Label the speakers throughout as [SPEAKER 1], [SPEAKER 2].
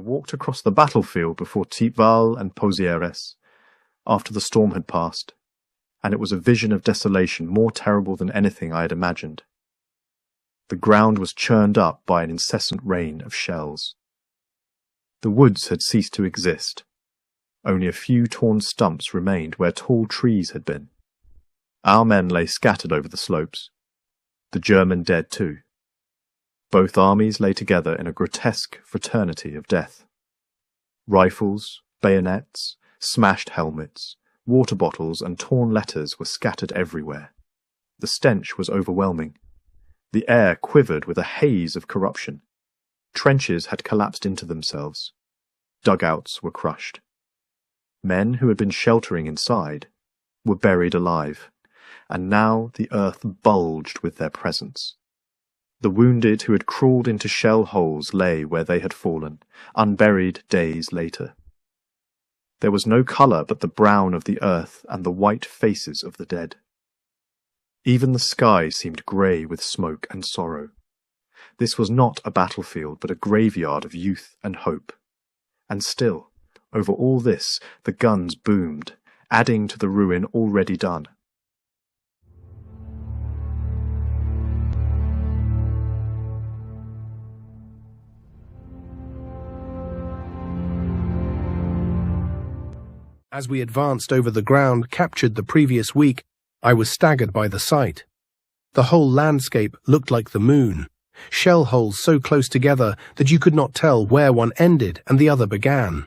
[SPEAKER 1] walked across the battlefield before Thiepval and Pozieres, after the storm had passed, and it was a vision of desolation more terrible than anything I had imagined. The ground was churned up by an incessant rain of shells. The woods had ceased to exist. Only a few torn stumps remained where tall trees had been. Our men lay scattered over the slopes. The German dead too. Both armies lay together in a grotesque fraternity of death. Rifles, bayonets, smashed helmets, water bottles and torn letters were scattered everywhere. The stench was overwhelming. The air quivered with a haze of corruption. Trenches had collapsed into themselves. Dugouts were crushed. Men who had been sheltering inside were buried alive, and now the earth bulged with their presence. The wounded who had crawled into shell holes lay where they had fallen, unburied days later. There was no colour but the brown of the earth and the white faces of the dead. Even the sky seemed grey with smoke and sorrow. This was not a battlefield, but a graveyard of youth and hope. And still, over all this, the guns boomed, adding to the ruin already done.
[SPEAKER 2] As we advanced over the ground captured the previous week, I was staggered by the sight. The whole landscape looked like the moon, shell holes so close together that you could not tell where one ended and the other began.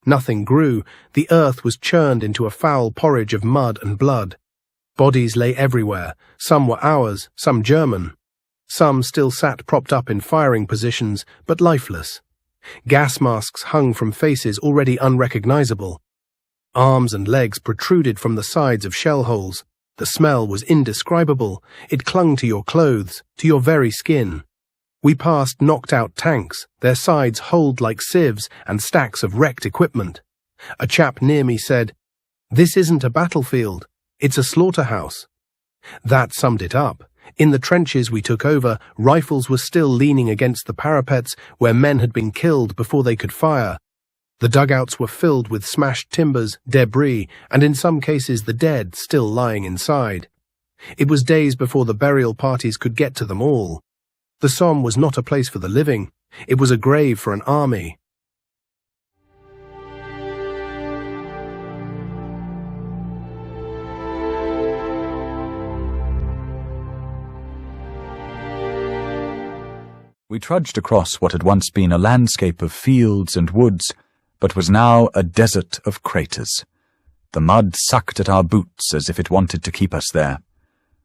[SPEAKER 2] Nothing grew, the earth was churned into a foul porridge of mud and blood. Bodies lay everywhere, some were ours, some German. Some still sat propped up in firing positions, but lifeless. Gas masks hung from faces already unrecognizable. Arms and legs protruded from the sides of shell holes. The smell was indescribable. It clung to your clothes, to your very skin. We passed knocked-out tanks, their sides holed like sieves and stacks of wrecked equipment. A chap near me said, "This isn't a battlefield, it's a slaughterhouse." That summed it up. In the trenches we took over, rifles were still leaning against the parapets where men had been killed before they could fire. The dugouts were filled with smashed timbers, debris, and in some cases the dead still lying inside. It was days before the burial parties could get to them all. The Somme was not a place for the living. It was a grave for an army.
[SPEAKER 3] We trudged across what had once been a landscape of fields and woods, but was now a desert of craters. The mud sucked at our boots as if it wanted to keep us there.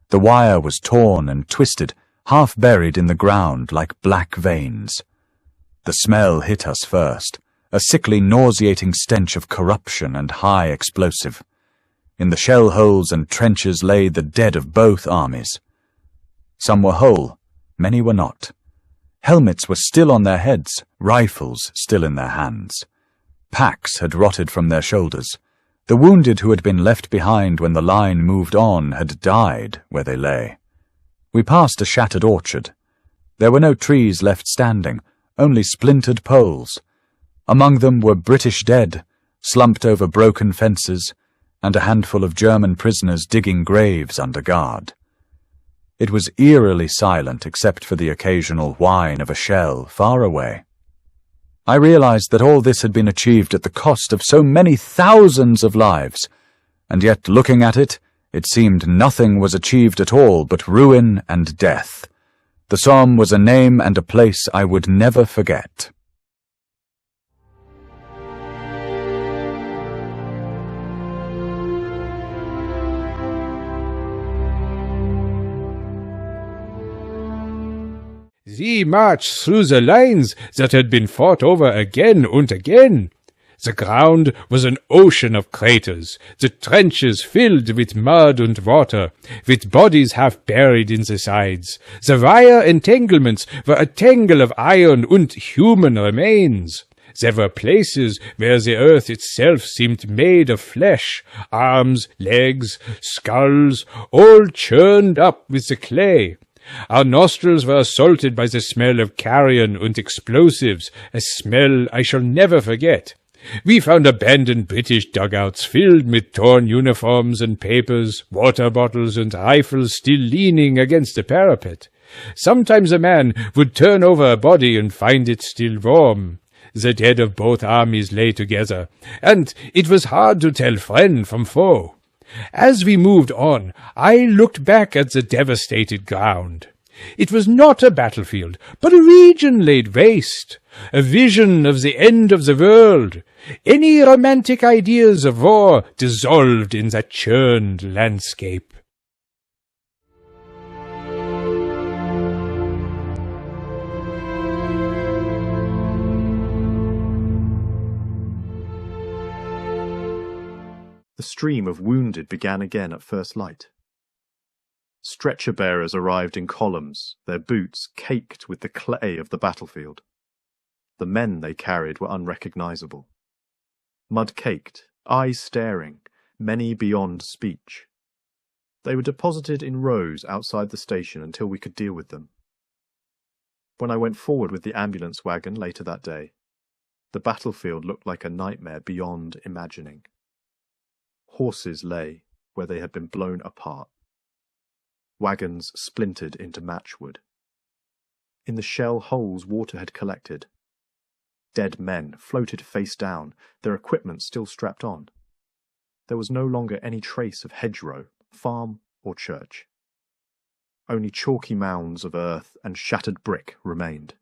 [SPEAKER 3] The wire was torn and twisted, half buried in the ground like black veins. The smell hit us first, a sickly, nauseating stench of corruption and high explosive. In the shell holes and trenches lay the dead of both armies. Some were whole, many were not. Helmets were still on their heads, rifles still in their hands. Packs had rotted from their shoulders. The wounded who had been left behind when the line moved on had died where they lay. We passed a shattered orchard. There were no trees left standing, only splintered poles. Among them were British dead, slumped over broken fences, and a handful of German prisoners digging graves under guard. It was eerily silent except for the occasional whine of a shell far away. I realized that all this had been achieved at the cost of so many thousands of lives, and yet looking at it, it seemed nothing was achieved at all but ruin and death. The Somme was a name and a place I would never forget.
[SPEAKER 4] They marched through the lines that had been fought over again and again. The ground was an ocean of craters, the trenches filled with mud and water, with bodies half buried in the sides. The wire entanglements were a tangle of iron and human remains. There were places where the earth itself seemed made of flesh, arms, legs, skulls, all churned up with the clay. Our nostrils were assaulted by the smell of carrion and explosives, a smell I shall never forget. We found abandoned British dugouts filled with torn uniforms and papers, water bottles and rifles still leaning against the parapet. Sometimes a man would turn over a body and find it still warm. The dead of both armies lay together, and it was hard to tell friend from foe. As we moved on, I looked back at the devastated ground. It was not a battlefield, but a region laid waste, a vision of the end of the world. Any romantic ideas of war dissolved in that churned landscape.
[SPEAKER 1] The stream of wounded began again at first light. Stretcher-bearers arrived in columns, their boots caked with the clay of the battlefield. The men they carried were unrecognizable. Mud-caked, eyes staring, many beyond speech. They were deposited in rows outside the station until we could deal with them. When I went forward with the ambulance wagon later that day, the battlefield looked like a nightmare beyond imagining. Horses lay where they had been blown apart. Wagons splintered into matchwood. In the shell holes water had collected. Dead men floated face down, their equipment still strapped on. There was no longer any trace of hedgerow, farm, or church. Only chalky mounds of earth and shattered brick remained.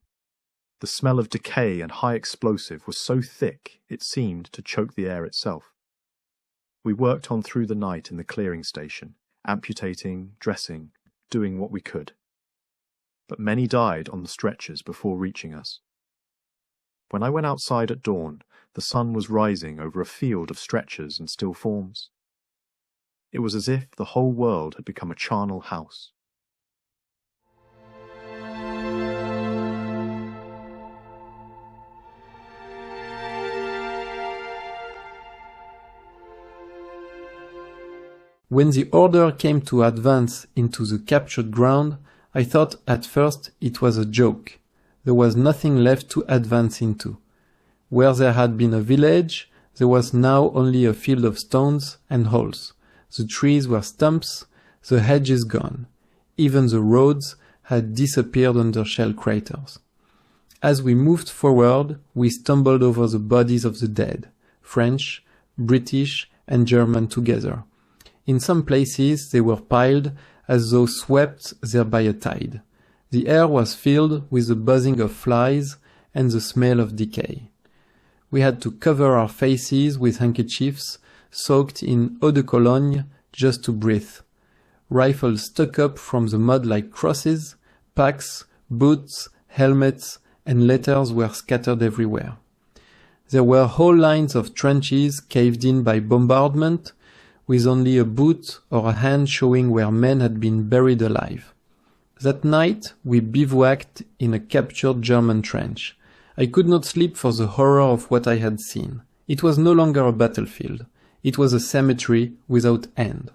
[SPEAKER 1] The smell of decay and high explosive was so thick it seemed to choke the air itself. We worked on through the night in the clearing station, amputating, dressing, doing what we could. But many died on the stretchers before reaching us. When I went outside at dawn, the sun was rising over a field of stretchers and still forms. It was as if the whole world had become a charnel house.
[SPEAKER 5] When the order came to advance into the captured ground, I thought at first it was a joke. There was nothing left to advance into. Where there had been a village, there was now only a field of stones and holes. The trees were stumps, the hedges gone. Even the roads had disappeared under shell craters. As we moved forward, we stumbled over the bodies of the dead, French, British, and German together. In some places they were piled as though swept there by a tide. The air was filled with the buzzing of flies and the smell of decay. We had to cover our faces with handkerchiefs soaked in eau de cologne just to breathe. Rifles stuck up from the mud like crosses, packs, boots, helmets, and letters were scattered everywhere. There were whole lines of trenches caved in by bombardment, with only a boot or a hand showing where men had been buried alive. That night we bivouacked in a captured German trench. I could not sleep for the horror of what I had seen. It was no longer a battlefield. It was a cemetery without end.